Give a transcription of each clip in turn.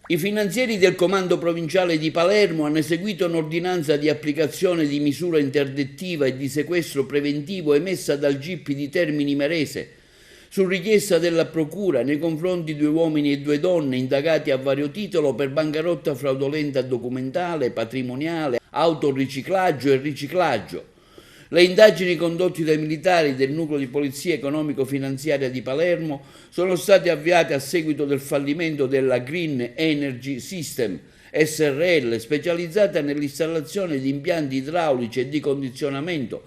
I finanzieri del Comando Provinciale di Palermo hanno eseguito un'ordinanza di applicazione di misura interdittiva e di sequestro preventivo emessa dal GIP di Termini Imerese su richiesta della Procura nei confronti di 2 uomini e 2 donne indagati a vario titolo per bancarotta fraudolenta documentale, patrimoniale, autoriciclaggio e riciclaggio. Le indagini condotte dai militari del Nucleo di Polizia Economico-Finanziaria di Palermo sono state avviate a seguito del fallimento della Green Energy System SRL, specializzata nell'installazione di impianti idraulici e di condizionamento.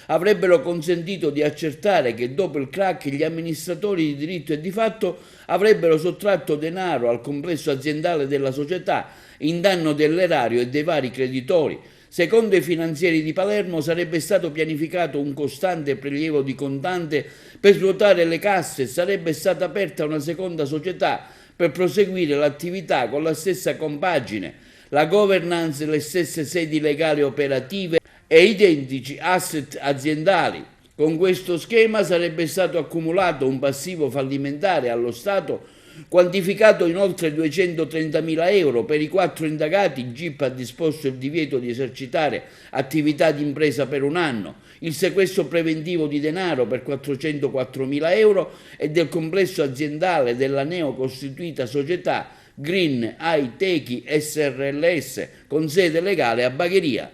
Avrebbero consentito di accertare che dopo il crack gli amministratori di diritto e di fatto avrebbero sottratto denaro al complesso aziendale della società in danno dell'erario e dei vari creditori. Secondo i finanzieri di Palermo sarebbe stato pianificato un costante prelievo di contante per svuotare le casse e sarebbe stata aperta una seconda società per proseguire l'attività con la stessa compagine, la governance, le stesse sedi legali operative e identici asset aziendali. Con questo schema sarebbe stato accumulato un passivo fallimentare allo Stato quantificato in oltre 230.000 euro. Per i 4 indagati il GIP ha disposto il divieto di esercitare attività di impresa per 1 anno, il sequestro preventivo di denaro per 404.000 euro e del complesso aziendale della neocostituita società Green High Tech SRLS con sede legale a Bagheria.